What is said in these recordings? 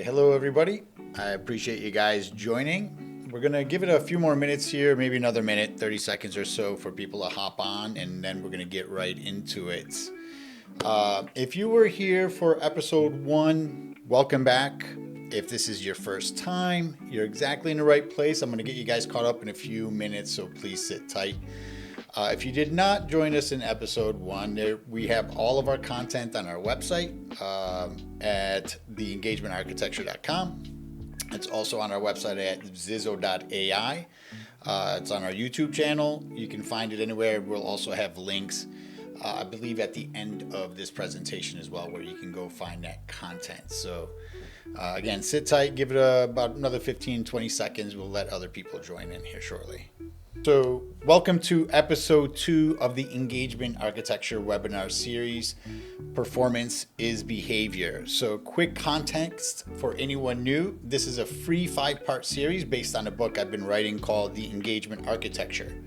Hello everybody, I appreciate you guys joining. We're gonna give it a few more minutes here, maybe another minute, 30 seconds or so for people to hop on, and then we're gonna get right into it. If you were here for episode 1, welcome back. If this is your first time, you're exactly in the right place. I'm gonna get you guys caught up in a few minutes, so please sit tight. If you did not join us in episode 1, we have all of our content on our website at theengagementarchitecture.com. It's also on our website at ZIZO.ai. It's on our YouTube channel. You can find it anywhere. We'll also have links, I believe, at the end of this presentation as well, where you can go find that content. So again, sit tight, give it about another 15-20 seconds. We'll let other people join in here shortly. So welcome to episode 2 of the Engagement Architecture webinar series, Performance is Behavior. So quick context for anyone new, this is a free 5-part series based on a book I've been writing called The Engagement Architecture.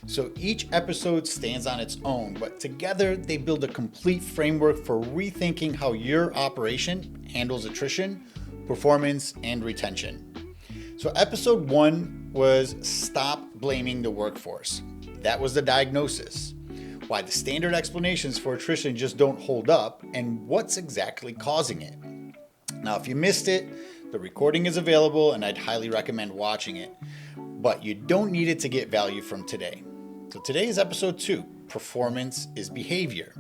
So each episode stands on its own, but together they build a complete framework for rethinking how your operation handles attrition, performance, and retention. So episode 1 was Stop Blaming the Workforce. That was the diagnosis. Why the standard explanations for attrition just don't hold up, and what's exactly causing it. Now, if you missed it, the recording is available and I'd highly recommend watching it, but you don't need it to get value from today. So today is episode 2, Performance is Behavior.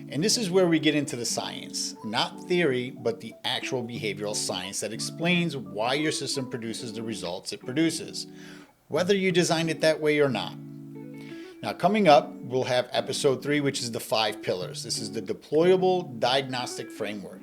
And this is where we get into the science, not theory, but the actual behavioral science that explains why your system produces the results it produces, whether you designed it that way or not. Now, coming up, we'll have episode 3, which is the 5 pillars. This is the deployable diagnostic framework.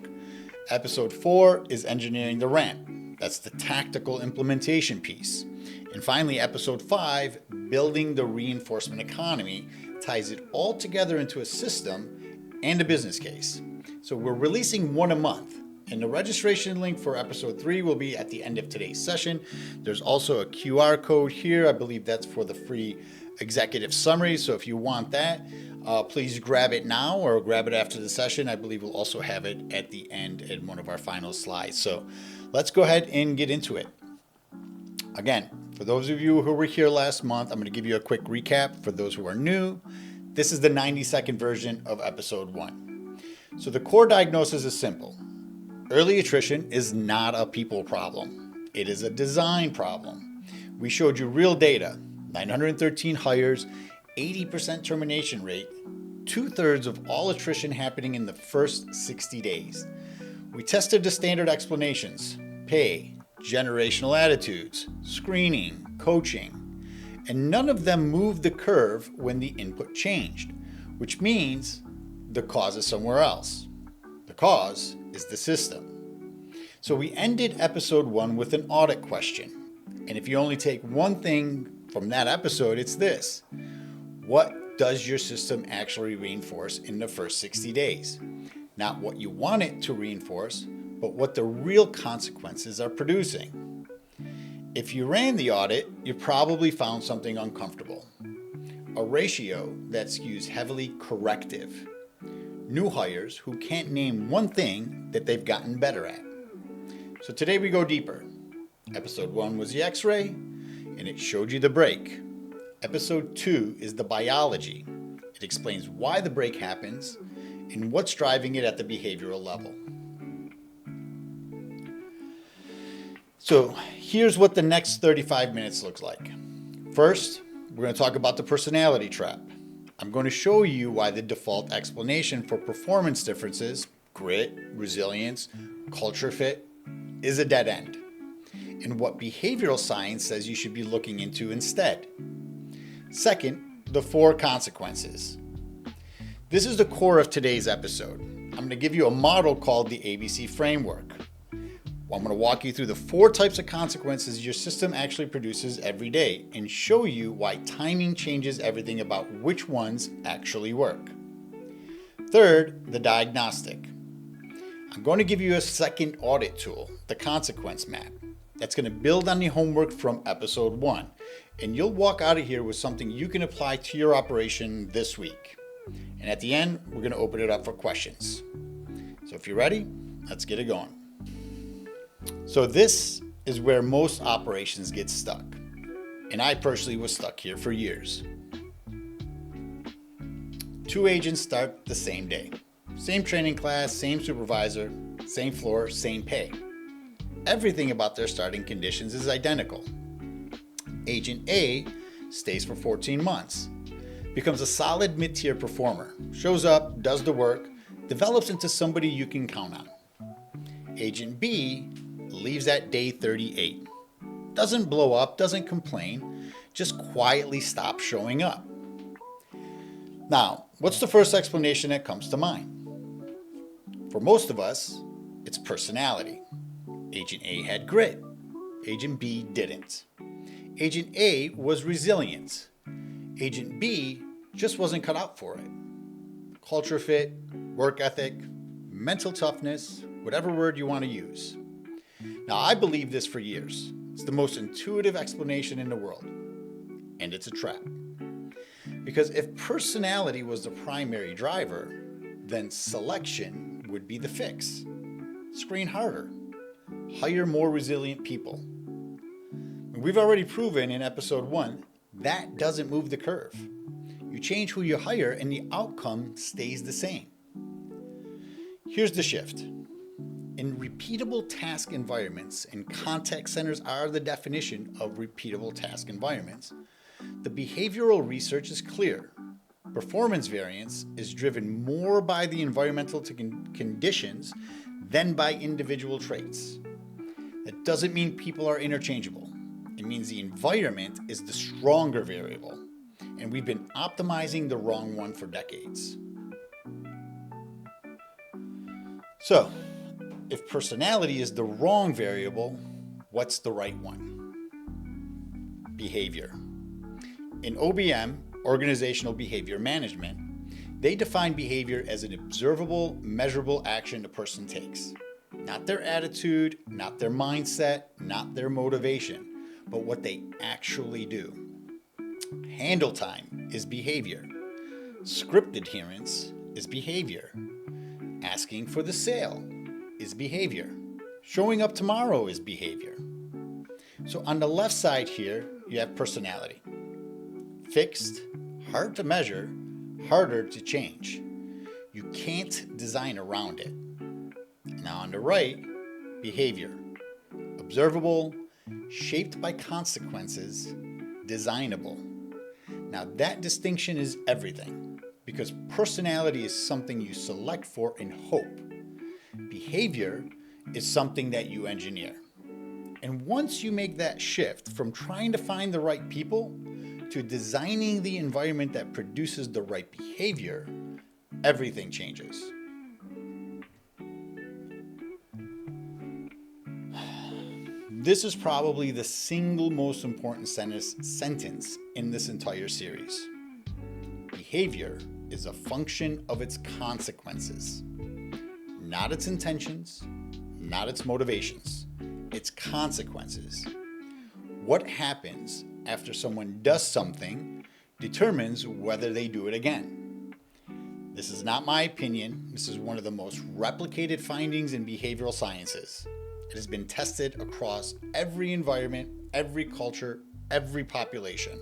Episode 4 is engineering the ramp. That's the tactical implementation piece. And finally, episode 5, building the reinforcement economy, ties it all together into a system and a business case. So we're releasing one a month, and the registration link for episode 3 will be at the end of today's session. There's also a QR code here. I believe that's for the free executive summary. So if you want that, please grab it now or grab it after the session. I believe we'll also have it at the end in one of our final slides. So let's go ahead and get into it. Again, for those of you who were here last month, I'm going to give you a quick recap. For those who are new, this is the 90-second version of episode 1. So the core diagnosis is simple. Early attrition is not a people problem. It is a design problem. We showed you real data, 913 hires, 80% termination rate, 2/3 of all attrition happening in the first 60 days. We tested the standard explanations, pay, generational attitudes, screening, coaching, and none of them moved the curve when the input changed, which means the cause is somewhere else. The cause is the system. So we ended episode 1 with an audit question. And if you only take one thing from that episode, it's this. What does your system actually reinforce in the first 60 days? Not what you want it to reinforce, but what the real consequences are producing. If you ran the audit, you probably found something uncomfortable. A ratio that skews heavily corrective. New hires who can't name one thing that they've gotten better at. So today we go deeper. Episode 1 was the X-ray, and it showed you the break. Episode 2 is the biology. It explains why the break happens and what's driving it at the behavioral level. So here's what the next 35 minutes looks like. First, we're going to talk about the personality trap. I'm going to show you why the default explanation for performance differences, grit, resilience, culture fit, is a dead end, and what behavioral science says you should be looking into instead. Second, the 4 consequences. This is the core of today's episode. I'm going to give you a model called the ABC framework. I'm going to walk you through the 4 types of consequences your system actually produces every day and show you why timing changes everything about which ones actually work. Third, the diagnostic. I'm going to give you a second audit tool, the consequence map. That's going to build on the homework from episode 1, and you'll walk out of here with something you can apply to your operation this week. And at the end, we're going to open it up for questions. So if you're ready, let's get it going. So this is where most operations get stuck. And I personally was stuck here for years. 2 agents start the same day. Same training class, same supervisor, same floor, same pay. Everything about their starting conditions is identical. Agent A stays for 14 months, becomes a solid mid-tier performer, shows up, does the work, develops into somebody you can count on. Agent B leaves at day 38. Doesn't blow up, doesn't complain, just quietly stops showing up. Now, what's the first explanation that comes to mind? For most of us, it's personality. Agent A had grit. Agent B didn't. Agent A was resilient. Agent B just wasn't cut out for it. Culture fit, work ethic, mental toughness, whatever word you want to use. Now, I believed this for years. It's the most intuitive explanation in the world. And it's a trap. Because if personality was the primary driver, then selection would be the fix. Screen harder. Hire more resilient people. We've already proven in episode 1 that doesn't move the curve. You change who you hire and the outcome stays the same. Here's the shift. In repeatable task environments, and contact centers are the definition of repeatable task environments, the behavioral research is clear. Performance variance is driven more by the environmental conditions than by individual traits. That doesn't mean people are interchangeable. It means the environment is the stronger variable, and we've been optimizing the wrong one for decades. So, if personality is the wrong variable, what's the right one? Behavior. In OBM, Organizational Behavior Management, they define behavior as an observable, measurable action a person takes. Not their attitude, not their mindset, not their motivation, but what they actually do. Handle time is behavior. Script adherence is behavior. Asking for the sale is behavior. Showing up tomorrow is behavior. So on the left side here, you have personality. Fixed, hard to measure, harder to change. You can't design around it. Now on the right, behavior. Observable, shaped by consequences, designable. Now that distinction is everything, because personality is something you select for and hope. Behavior is something that you engineer. And once you make that shift from trying to find the right people to designing the environment that produces the right behavior, everything changes. This is probably the single most important sentence in this entire series. Behavior is a function of its consequences, not its intentions, not its motivations, its consequences. What happens after someone does something determines whether they do it again. This is not my opinion. This is one of the most replicated findings in behavioral sciences. It has been tested across every environment, every culture, every population.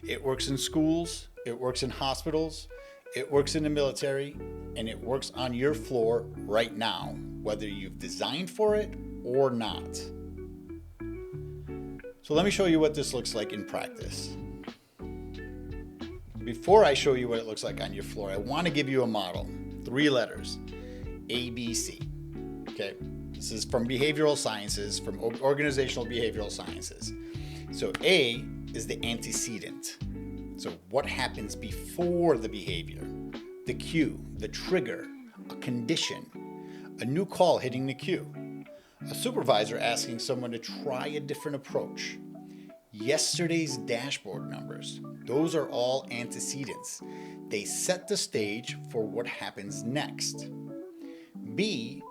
It works in schools, it works in hospitals, it works in the military, and it works on your floor right now, whether you've designed for it or not. So let me show you what this looks like in practice. Before I show you what it looks like on your floor, I want to give you a model. 3 letters, A, B, C. Okay, this is from behavioral sciences, from organizational behavioral sciences. So A is the antecedent. So what happens before the behavior? The cue, the trigger, a condition, a new call hitting the queue, a supervisor asking someone to try a different approach. Yesterday's dashboard numbers, those are all antecedents. They set the stage for what happens next. B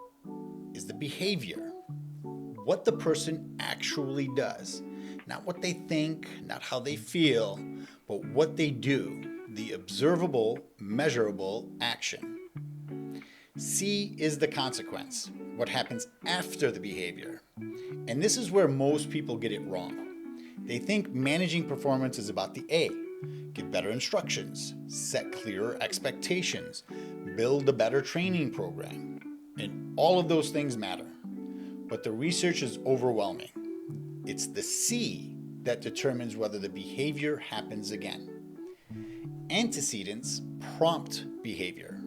is the behavior, what the person actually does. Not what they think, not how they feel, but what they do, the observable, measurable action. C is the consequence, what happens after the behavior. And this is where most people get it wrong. They think managing performance is about the A. Give better instructions, set clearer expectations, build a better training program. And all of those things matter. But the research is overwhelming. It's the C that determines whether the behavior happens again. Antecedents prompt behavior.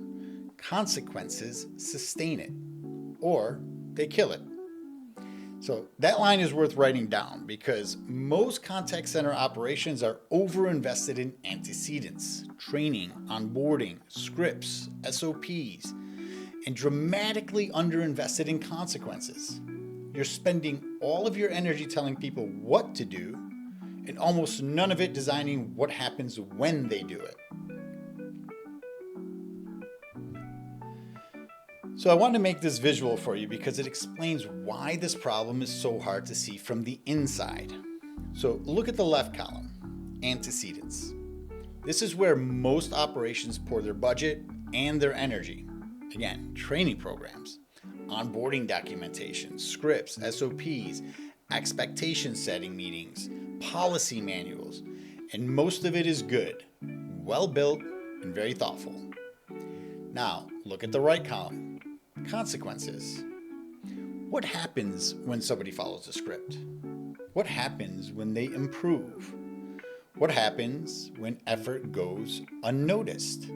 Consequences sustain it, or they kill it. So that line is worth writing down because most contact center operations are overinvested in antecedents, training, onboarding, scripts, SOPs, and dramatically underinvested in consequences. You're spending all of your energy telling people what to do and almost none of it designing what happens when they do it. So I wanted to make this visual for you because it explains why this problem is so hard to see from the inside. So look at the left column, antecedents. This is where most operations pour their budget and their energy. Again, training programs, onboarding documentation, scripts, SOPs, expectation setting meetings, policy manuals, and most of it is good, well built, and very thoughtful. Now, look at the right column. Consequences. What happens when somebody follows the script? What happens when they improve? What happens when effort goes unnoticed?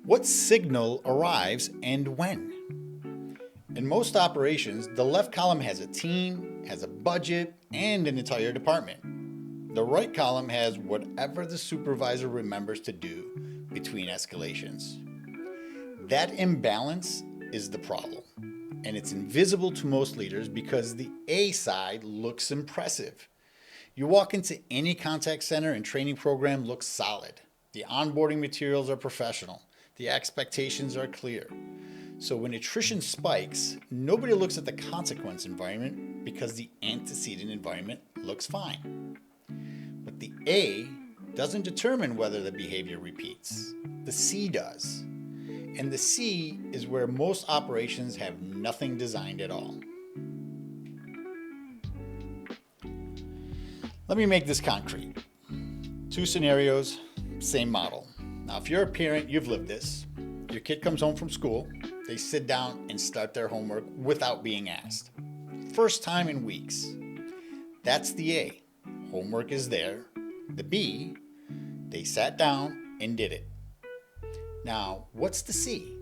What signal arrives and when? In most operations, the left column has a team, has a budget, and an entire department. The right column has whatever the supervisor remembers to do between escalations. That imbalance is the problem, and it's invisible to most leaders because the A side looks impressive. You walk into any contact center and training program looks solid. The onboarding materials are professional. The expectations are clear. So when attrition spikes, nobody looks at the consequence environment because the antecedent environment looks fine. But the A doesn't determine whether the behavior repeats. The C does. And the C is where most operations have nothing designed at all. Let me make this concrete. 2 scenarios, same model. Now, if you're a parent, you've lived this. Your kid comes home from school, they sit down and start their homework without being asked. First time in weeks. That's the A. Homework is there. The B, they sat down and did it. Now, what's the C?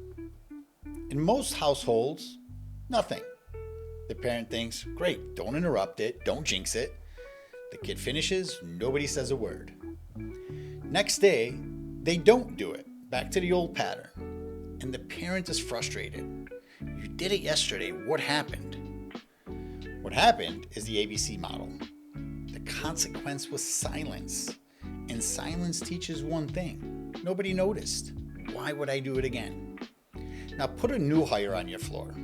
In most households, nothing. The parent thinks, great, don't interrupt it, don't jinx it. The kid finishes, nobody says a word. Next day, they don't do it, back to the old pattern. And the parent is frustrated. You did it yesterday, what happened? What happened is the ABC model. The consequence was silence. And silence teaches one thing. Nobody noticed. Why would I do it again? Now put a new hire on your floor.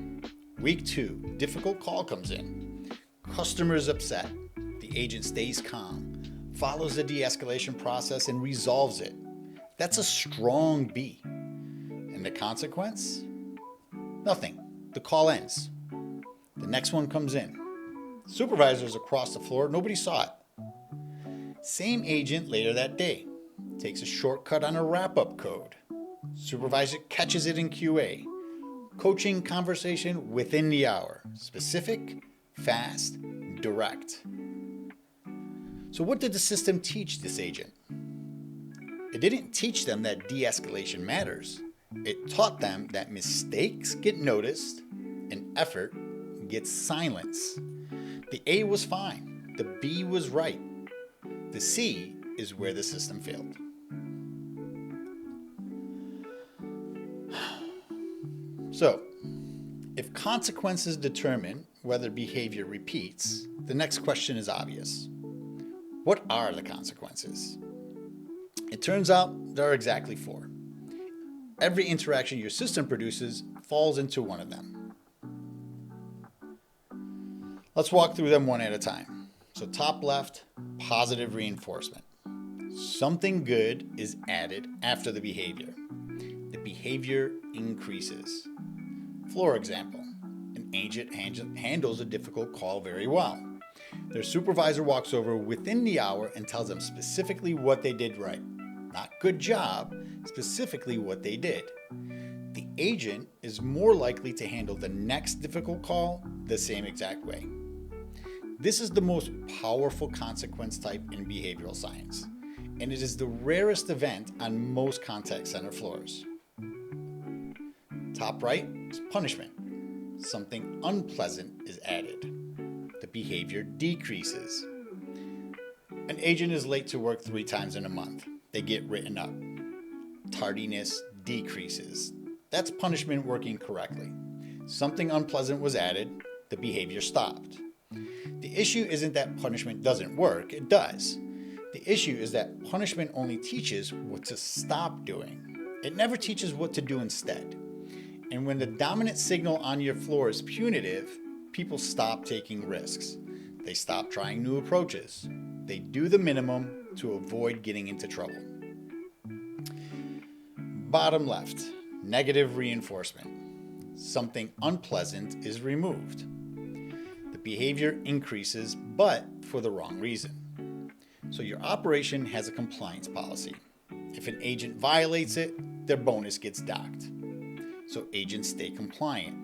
Week 2, difficult call comes in. Customer is upset. The agent stays calm, follows the de-escalation process and resolves it. That's a strong B. And the consequence? Nothing. The call ends. The next one comes in. Supervisors across the floor, nobody saw it. Same agent later that day. Takes a shortcut on a wrap-up code. Supervisor catches it in QA. Coaching conversation within the hour. Specific, fast, direct. So what did the system teach this agent? It didn't teach them that de-escalation matters. It taught them that mistakes get noticed and effort gets silence. The A was fine. The B was right. The C is where the system failed. So, if consequences determine whether behavior repeats, the next question is obvious. What are the consequences? It turns out there are exactly 4. Every interaction your system produces falls into one of them. Let's walk through them one at a time. So top left, positive reinforcement. Something good is added after the behavior. The behavior increases. Floor example. An agent handles a difficult call very well. Their supervisor walks over within the hour and tells them specifically what they did right. Not good job, specifically what they did. The agent is more likely to handle the next difficult call the same exact way. This is the most powerful consequence type in behavioral science, and it is the rarest event on most contact center floors. Top right is punishment. Something unpleasant is added. The behavior decreases. An agent is late to work 3 times in a month. They get written up. Tardiness decreases. That's punishment working correctly. Something unpleasant was added. The behavior stopped. The issue isn't that punishment doesn't work. It does. The issue is that punishment only teaches what to stop doing. It never teaches what to do instead. And when the dominant signal on your floor is punitive, people stop taking risks. They stop trying new approaches. They do the minimum to avoid getting into trouble. Bottom left, negative reinforcement. Something unpleasant is removed. The behavior increases, but for the wrong reason. So your operation has a compliance policy. If an agent violates it, their bonus gets docked. So agents stay compliant.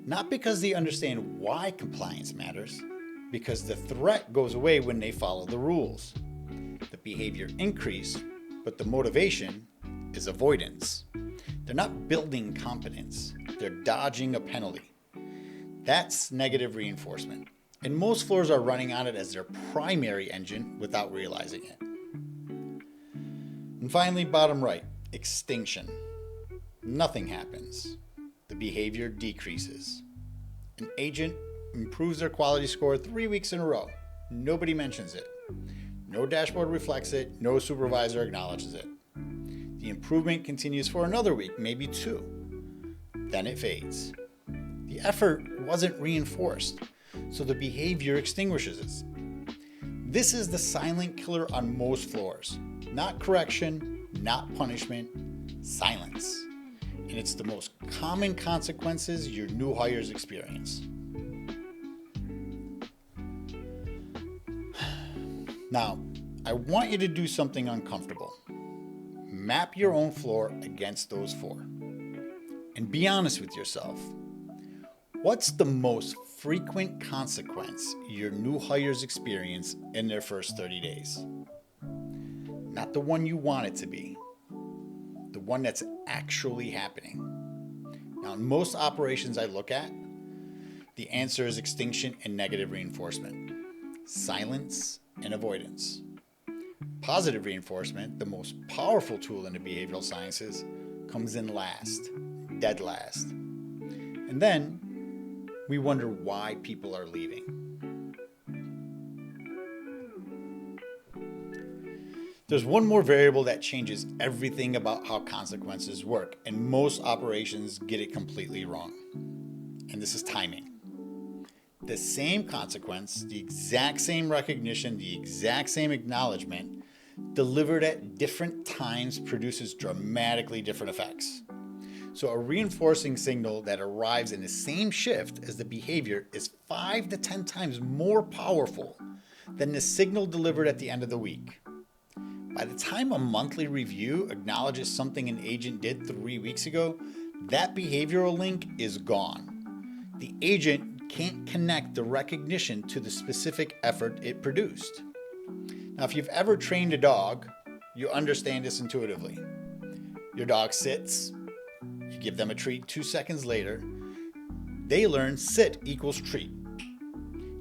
Not because they understand why compliance matters, because the threat goes away when they follow the rules. The behavior increases, but the motivation is avoidance. They're not building competence, they're dodging a penalty. That's negative reinforcement, and most floors are running on it as their primary engine without realizing it. And finally, bottom right, extinction. Nothing happens. The behavior decreases. An agent improves their quality score 3 weeks in a row. Nobody mentions it. No dashboard reflects it. No supervisor acknowledges it. The improvement continues for another week, maybe 2. Then it fades. The effort wasn't reinforced, so the behavior extinguishes it. This is the silent killer on most floors. Not correction, not punishment, silence. And it's the most common consequences your new hires experience. Now, I want you to do something uncomfortable. Map your own floor against those 4. And be honest with yourself. What's the most frequent consequence your new hires experience in their first 30 days? Not the one you want it to be. The one that's actually happening. Now, in most operations I look at, the answer is extinction and negative reinforcement, silence and avoidance. Positive reinforcement, the most powerful tool in the behavioral sciences, comes in last, dead last. And then we wonder why people are leaving. There's one more variable that changes everything about how consequences work, and most operations get it completely wrong. And this is timing. The same consequence, the exact same recognition, the exact same acknowledgement, delivered at different times produces dramatically different effects. So a reinforcing signal that arrives in the same shift as the behavior is 5 to 10 times more powerful than the signal delivered at the end of the week. By the time a monthly review acknowledges something an agent did 3 weeks ago, that behavioral link is gone. The agent can't connect the recognition to the specific effort it produced. Now, if you've ever trained a dog, you understand this intuitively. Your dog sits, you give them a treat 2 seconds later, they learn sit equals treat.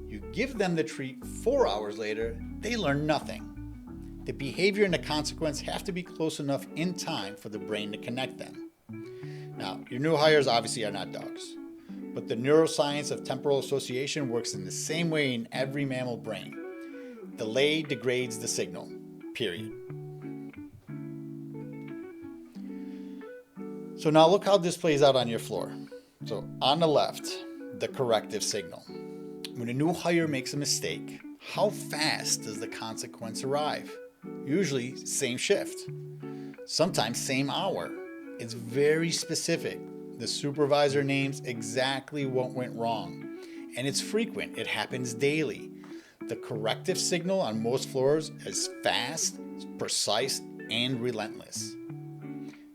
You give them the treat 4 hours later, they learn nothing. The behavior and the consequence have to be close enough in time for the brain to connect them. Now, your new hires obviously are not dogs, but the neuroscience of temporal association works in the same way in every mammal brain. Delay degrades the signal, period. So now look how this plays out on your floor. So on the left, the corrective signal. When a new hire makes a mistake, how fast does the consequence arrive? Usually same shift, sometimes same hour. It's very specific. The supervisor names exactly what went wrong. And it's frequent. It happens daily. The corrective signal on most floors is fast, precise, and relentless.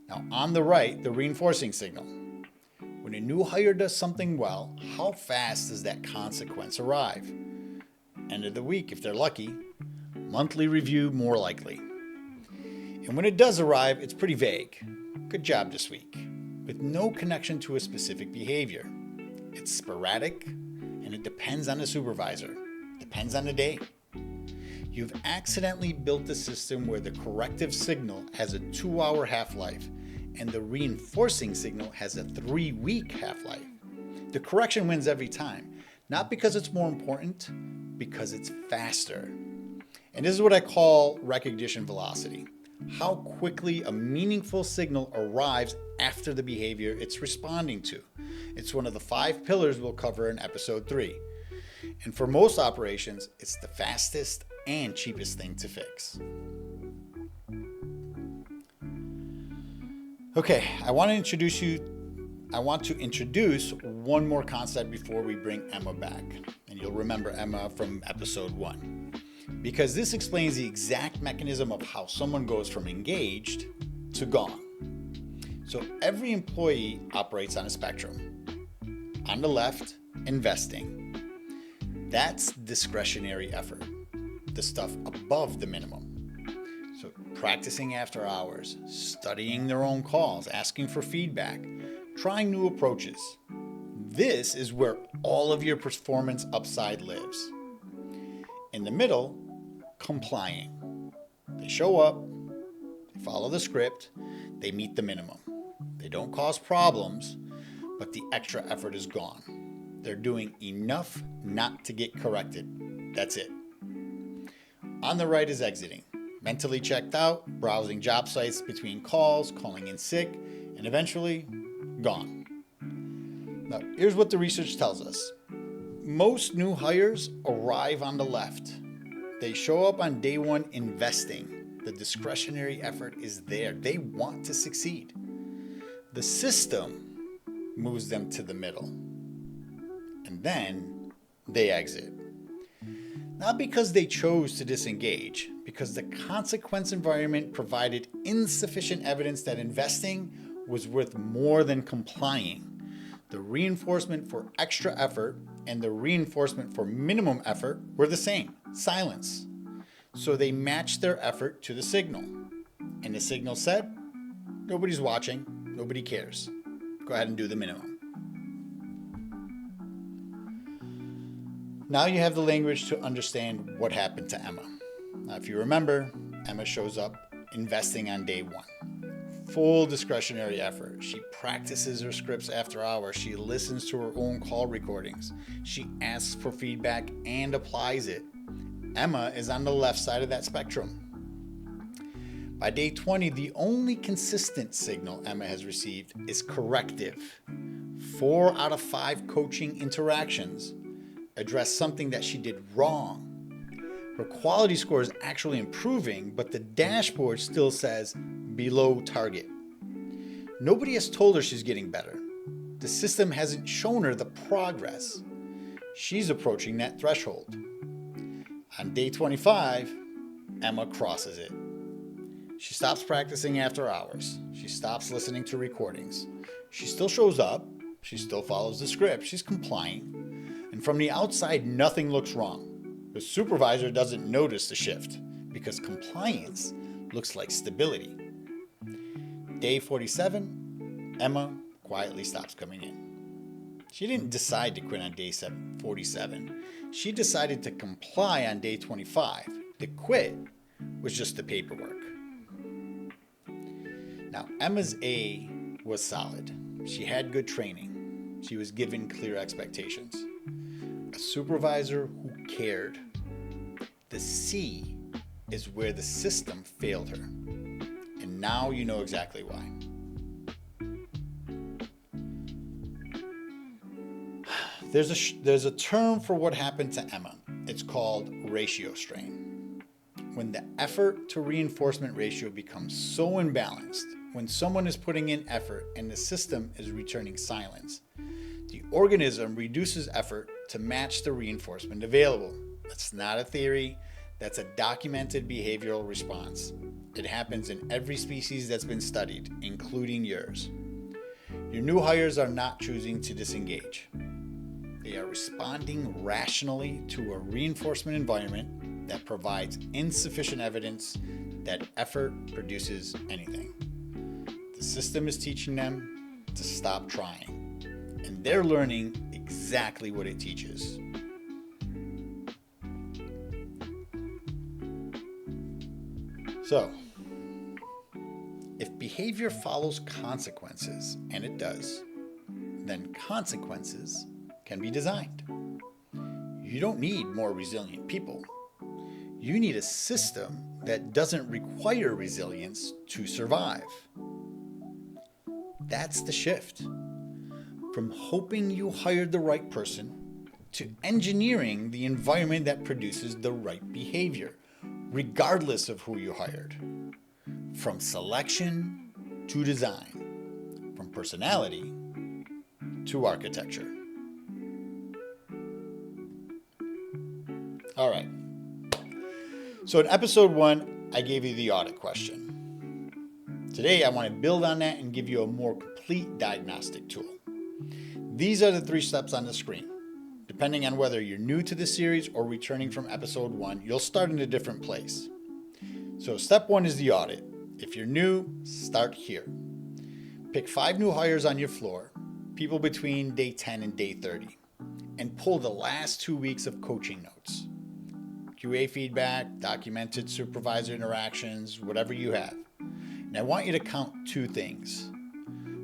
Now, on the right, the reinforcing signal. When a new hire does something well, how fast does that consequence arrive? End of the week, if they're lucky. Monthly review, more likely. And when it does arrive, it's pretty vague. Good job this week, with no connection to a specific behavior. It's sporadic, and it depends on the supervisor. Depends on the day. You've accidentally built a system where the corrective signal has a 2-hour half-life, and the reinforcing signal has a 3-week half-life. The correction wins every time, not because it's more important, because it's faster. And this is what I call recognition velocity. How quickly a meaningful signal arrives after the behavior it's responding to. It's one of the 5 pillars we'll cover in episode 3. And for most operations, it's the fastest and cheapest thing to fix. Okay, I want to introduce one more concept before we bring Emma back. And you'll remember Emma from episode 1. Because this explains the exact mechanism of how someone goes from engaged to gone. So every employee operates on a spectrum. On the left, investing. That's discretionary effort, the stuff above the minimum. So practicing after hours, studying their own calls, asking for feedback, trying new approaches. This is where all of your performance upside lives. In the middle, complying. They show up, they follow the script, they meet the minimum. They don't cause problems, but the extra effort is gone. They're doing enough not to get corrected. That's it. On the right is exiting. Mentally checked out, browsing job sites between calls, calling in sick, and eventually gone. Now, here's what the research tells us. Most new hires arrive on the left. They show up on day 1 investing. The discretionary effort is there. They want to succeed. The system moves them to the middle. And then they exit. Not because they chose to disengage, because the consequence environment provided insufficient evidence that investing was worth more than complying. The reinforcement for extra effort and the reinforcement for minimum effort were the same, silence. So they matched their effort to the signal. And the signal said, nobody's watching, nobody cares. Go ahead and do the minimum. Now you have the language to understand what happened to Emma. Now, if you remember, Emma shows up investing on day 1. Full discretionary effort. She practices her scripts after hours. She listens to her own call recordings. She asks for feedback and applies it. Emma is on the left side of that spectrum. By day 20, the only consistent signal Emma has received is corrective. 4 out of 5 coaching interactions address something that she did wrong. Her quality score is actually improving, but the dashboard still says below target. Nobody has told her she's getting better. The system hasn't shown her the progress. She's approaching that threshold. On day 25, Emma crosses it. She stops practicing after hours. She stops listening to recordings. She still shows up. She still follows the script. She's complying. And from the outside, nothing looks wrong. The supervisor doesn't notice the shift because compliance looks like stability. Day 47, Emma quietly stops coming in. She didn't decide to quit on day 47. She decided to comply on day 25. The quit was just the paperwork. Now, Emma's A was solid. She had good training. She was given clear expectations. A supervisor who cared. The C is where the system failed her. And now you know exactly why. There's a term for what happened to Emma. It's called ratio strain. When the effort to reinforcement ratio becomes so imbalanced, when someone is putting in effort and the system is returning silence, the organism reduces effort to match the reinforcement available. That's not a theory, that's a documented behavioral response. It happens in every species that's been studied, including yours. Your new hires are not choosing to disengage. They are responding rationally to a reinforcement environment that provides insufficient evidence that effort produces anything. The system is teaching them to stop trying, and they're learning exactly what it teaches. So, if behavior follows consequences, and it does, then consequences can be designed. You don't need more resilient people. You need a system that doesn't require resilience to survive. That's the shift. From hoping you hired the right person to engineering the environment that produces the right behavior, regardless of who you hired. From selection to design, from personality to architecture. All right. So in episode 1, I gave you the audit question. Today, I want to build on that and give you a more complete diagnostic tool. These are the 3 steps on the screen. Depending on whether you're new to the series or returning from episode 1, you'll start in a different place. So step 1 is the audit. If you're new, start here. Pick 5 new hires on your floor, people between day 10 and day 30, and pull the last 2 weeks of coaching notes. QA feedback, documented supervisor interactions, whatever you have. And I want you to count 2 things.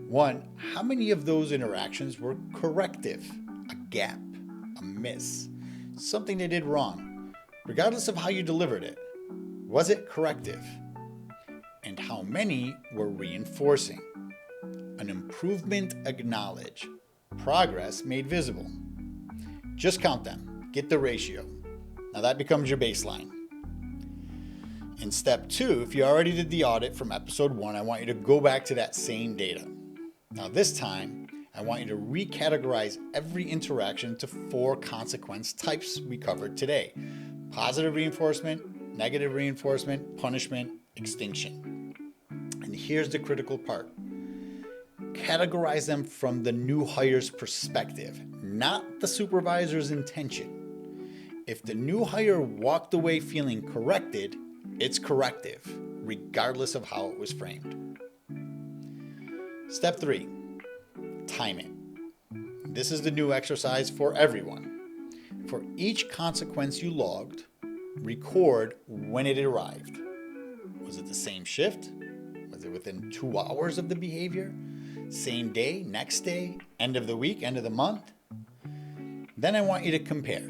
1, how many of those interactions were corrective? A gap, a miss, something they did wrong. Regardless of how you delivered it, was it corrective? And how many were reinforcing? An improvement acknowledged, progress made visible. Just count them, get the ratio. Now that becomes your baseline. In step 2, if you already did the audit from episode 1, I want you to go back to that same data. Now this time, I want you to recategorize every interaction into 4 consequence types we covered today. Positive reinforcement, negative reinforcement, punishment, extinction. And here's the critical part. Categorize them from the new hire's perspective, not the supervisor's intention. If the new hire walked away feeling corrected, it's corrective, regardless of how it was framed. Step 3, time it. This is the new exercise for everyone. For each consequence you logged, record when it arrived. Was it the same shift? Was it within 2 hours of the behavior? Same day, next day, end of the week, end of the month? Then I want you to compare.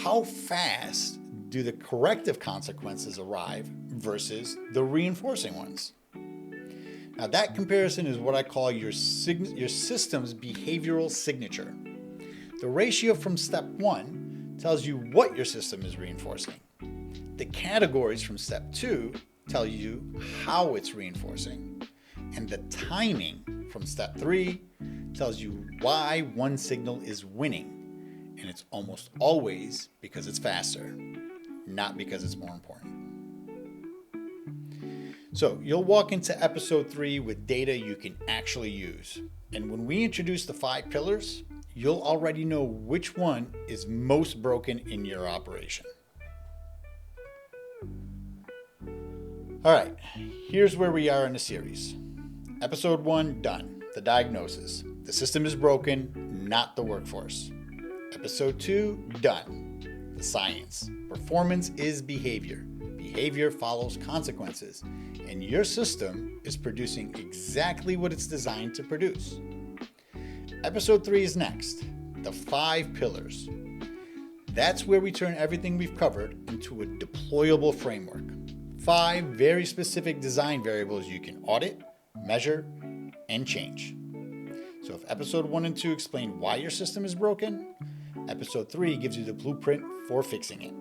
How fast do the corrective consequences arrive versus the reinforcing ones? Now that comparison is what I call your system's behavioral signature. The ratio from step 1 tells you what your system is reinforcing. The categories from step 2 tell you how it's reinforcing. And the timing from step 3 tells you why one signal is winning. And it's almost always because it's faster, not because it's more important. So you'll walk into episode 3 with data you can actually use. And when we introduce the 5 pillars, you'll already know which one is most broken in your operation. All right, here's where we are in the series. Episode 1, done. The diagnosis. The system is broken, not the workforce. Episode 2, done. The science. Performance is behavior. Behavior follows consequences. And your system is producing exactly what it's designed to produce. Episode 3 is next. The 5 pillars. That's where we turn everything we've covered into a deployable framework. 5 very specific design variables you can audit, measure, and change. So if episode 1 and 2 explain why your system is broken, episode 3 gives you the blueprint for fixing it.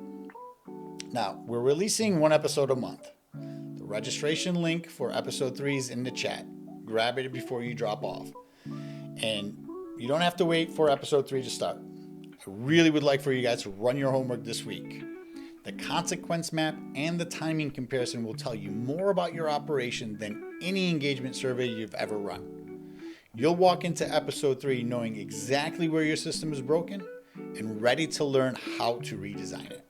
Now, we're releasing one episode a month. The registration link for episode 3 is in the chat. Grab it before you drop off. And you don't have to wait for episode 3 to start. I really would like for you guys to run your homework this week. The consequence map and the timing comparison will tell you more about your operation than any engagement survey you've ever run. You'll walk into episode 3 knowing exactly where your system is broken and ready to learn how to redesign it.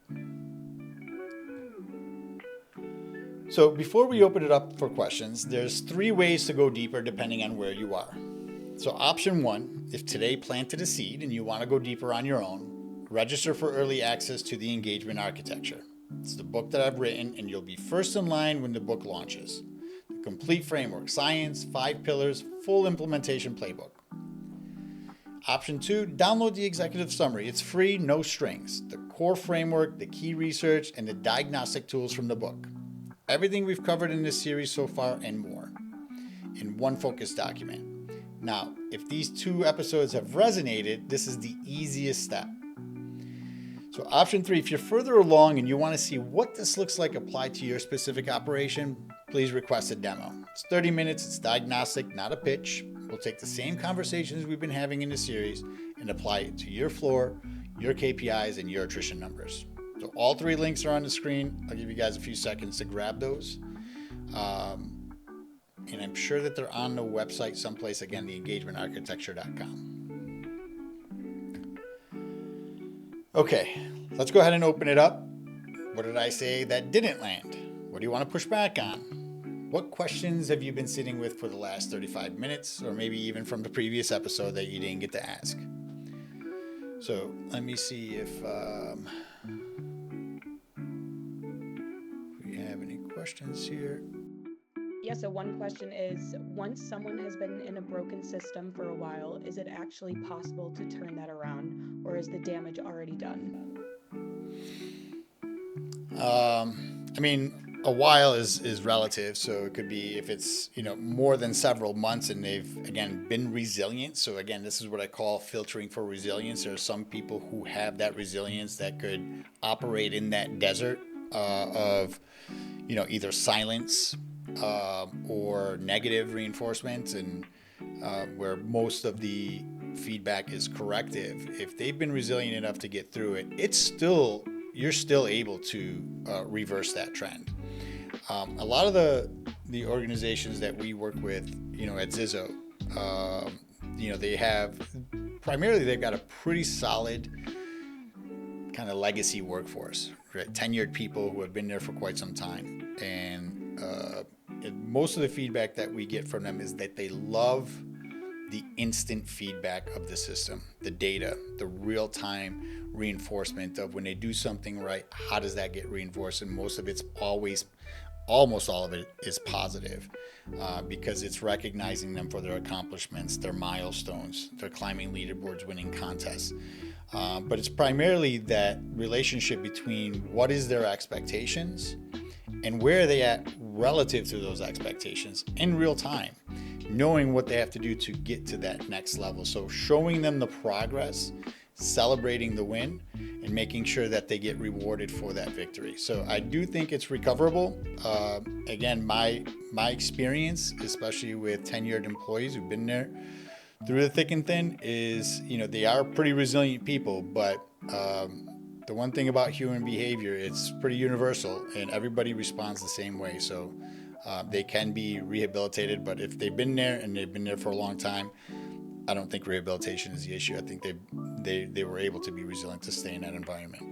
So before we open it up for questions, there's 3 ways to go deeper depending on where you are. So option 1, if today planted a seed and you want to go deeper on your own, register for early access to the engagement architecture. It's the book that I've written, and you'll be first in line when the book launches. The complete framework, science, 5 pillars, full implementation playbook. Option 2, download the executive summary. It's free, no strings. The core framework, the key research, and the diagnostic tools from the book. Everything we've covered in this series so far and more in one focused document. Now, if these 2 episodes have resonated, this is the easiest step. So option 3, if you're further along and you want to see what this looks like applied to your specific operation, please request a demo. It's 30 minutes, it's diagnostic, not a pitch. We'll take the same conversations we've been having in the series and apply it to your floor, your KPIs, and your attrition numbers. So all 3 links are on the screen. I'll give you guys a few seconds to grab those. And I'm sure that they're on the website someplace, again, theengagementarchitecture.com. Okay, let's go ahead and open it up. What did I say that didn't land? What do you want to push back on? What questions have you been sitting with for the last 35 minutes, or maybe even from the previous episode that you didn't get to ask? So let me see if we have any questions here. Yeah, so one question is, once someone has been in a broken system for a while, is it actually possible to turn that around, or is the damage already done? I mean, a while is relative, so it could be if it's, more than several months and they've, again, been resilient. So again, this is what I call filtering for resilience. There are some people who have that resilience that could operate in that desert of, either silence, or negative reinforcement, and where most of the feedback is corrective. If they've been resilient enough to get through it, you're still able to reverse that trend. A lot of the organizations that we work with, at ZIZO, they've got a pretty solid kind of legacy workforce, right? Tenured people who have been there for quite some time, and most of the feedback that we get from them is that they love the instant feedback of the system, the data, the real-time reinforcement of when they do something right, how does that get reinforced? And almost all of it is positive, because it's recognizing them for their accomplishments, their milestones, their climbing leaderboards, winning contests. But it's primarily that relationship between what is their expectations and where are they at relative to those expectations in real time, knowing what they have to do to get to that next level. So showing them the progress, celebrating the win, and making sure that they get rewarded for that victory. So I do think it's recoverable. Again, my experience, especially with tenured employees who've been there through the thick and thin, is, they are pretty resilient people, but the one thing about human behavior, it's pretty universal and everybody responds the same way. So they can be rehabilitated, but if they've been there and they've been there for a long time, I don't think rehabilitation is the issue. I think they were able to be resilient to stay in that environment.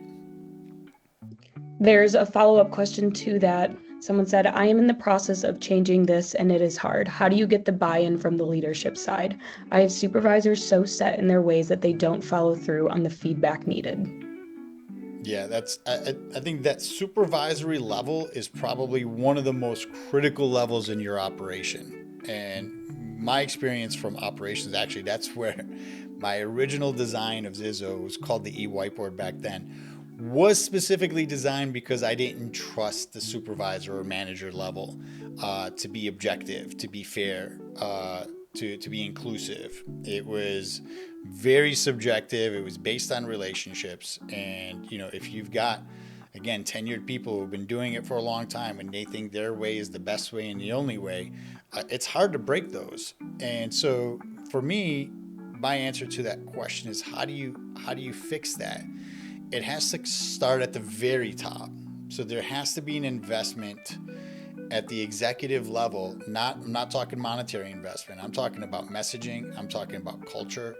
There's a follow-up question to that. Someone said, I am in the process of changing this and it is hard. How do you get the buy-in from the leadership side? I have supervisors so set in their ways that they don't follow through on the feedback needed. Yeah, I think that supervisory level is probably one of the most critical levels in your operation. And my experience from operations, actually, that's where my original design of ZIZO, was called the E-Whiteboard back then, was specifically designed because I didn't trust the supervisor or manager level to be objective, to be fair, to be inclusive. It was very subjective. It was based on relationships. And, if you've got again, tenured people who've been doing it for a long time and they think their way is the best way and the only way, it's hard to break those. And so for me, my answer to that question is how do you fix that? It has to start at the very top. So there has to be an investment at the executive level. I'm not talking monetary investment. I'm talking about messaging. I'm talking about culture.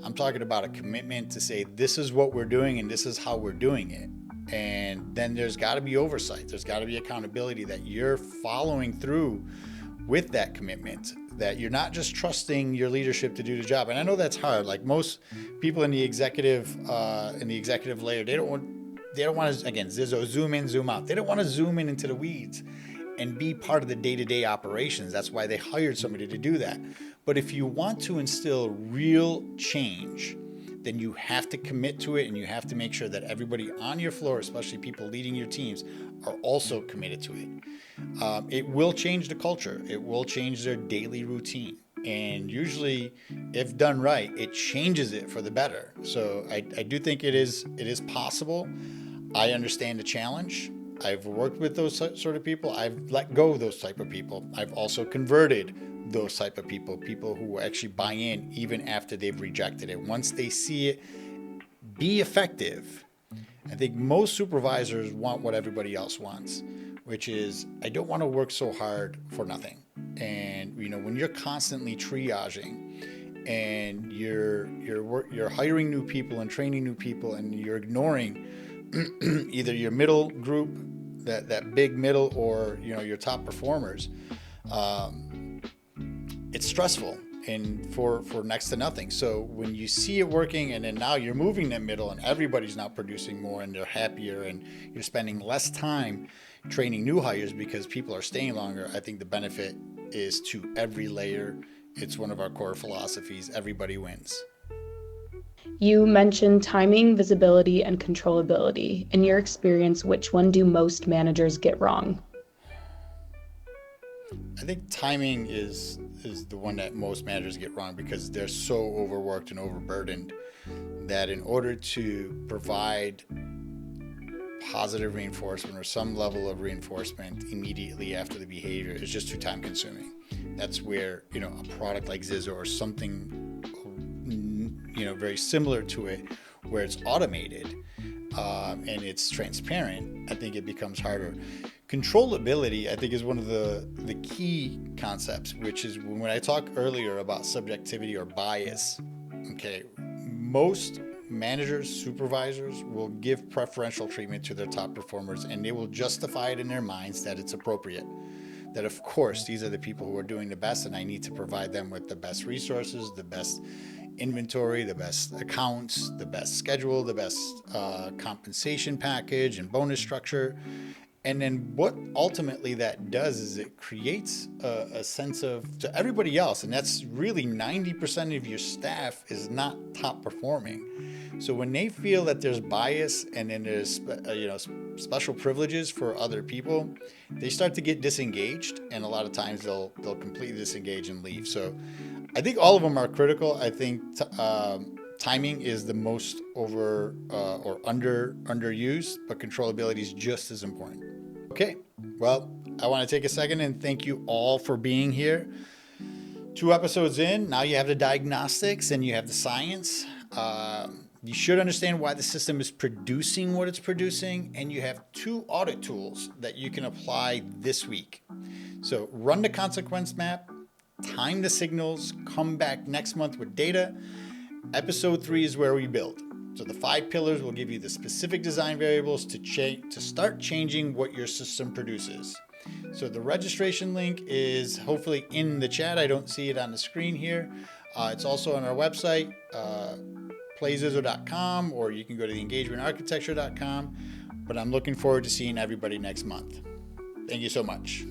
I'm talking about a commitment to say this is what we're doing and this is how we're doing it. And then there's got to be oversight. There's got to be accountability that you're following through with that commitment, that you're not just trusting your leadership to do the job. And I know that's hard. Like most people in the executive layer, they don't want to, again, ZIZO, zoom in, zoom out. They don't want to zoom in into the weeds and be part of the day-to-day operations. That's why they hired somebody to do that. But if you want to instill real change, then you have to commit to it, and you have to make sure that everybody on your floor, especially people leading your teams, are also committed to it. It will change the culture. It will change their daily routine. And usually, if done right, it changes it for the better. So I do think it is possible. I understand the challenge. I've worked with those sort of people. I've let go of those type of people. I've also converted those type of people who actually buy in even after they've rejected it. Once they see it be effective, I think most supervisors want what everybody else wants, which is, I don't want to work so hard for nothing. And when you're constantly triaging and you're hiring new people and training new people, and you're ignoring either your middle group, that big middle, or your top performers, it's stressful and for next to nothing. So when you see it working, and then now you're moving that middle and everybody's now producing more and they're happier, and you're spending less time training new hires because people are staying longer, I think the benefit is to every layer. It's one of our core philosophies. Everybody wins. You mentioned timing, visibility, and controllability. In your experience, which one do most managers get wrong? I think timing is the one that most managers get wrong, because they're so overworked and overburdened that in order to provide positive reinforcement or some level of reinforcement immediately after the behavior is just too time consuming. That's where, a product like ZIZO or something, very similar to it, where it's automated and it's transparent, I think it becomes harder. Controllability, I think, is one of the key concepts, which is when I talked earlier about subjectivity or bias. Okay, most managers, supervisors will give preferential treatment to their top performers, and they will justify it in their minds that it's appropriate. That, of course, these are the people who are doing the best, and I need to provide them with the best resources, the best inventory, the best accounts, the best schedule, the best compensation package and bonus structure. And then what ultimately that does is it creates a sense of, to everybody else, and that's really 90% of your staff is not top performing. So when they feel that there's bias and then there's special privileges for other people, they start to get disengaged, and a lot of times they'll completely disengage and leave. So I think all of them are critical. I think timing is the most over or underused, but controllability is just as important. Okay, well, I want to take a second and thank you all for being here. 2 episodes in, now you have the diagnostics and you have the science. You should understand why the system is producing what it's producing, and you have 2 audit tools that you can apply this week. So run the consequence map, time the signals, come back next month with data. Episode 3 is where we build. So the 5 pillars will give you the specific design variables to start changing what your system produces. So the registration link is hopefully in the chat. I don't see it on the screen here. It's also on our website, playzizo.com, or you can go to theengagementarchitecture.com. But I'm looking forward to seeing everybody next month. Thank you so much.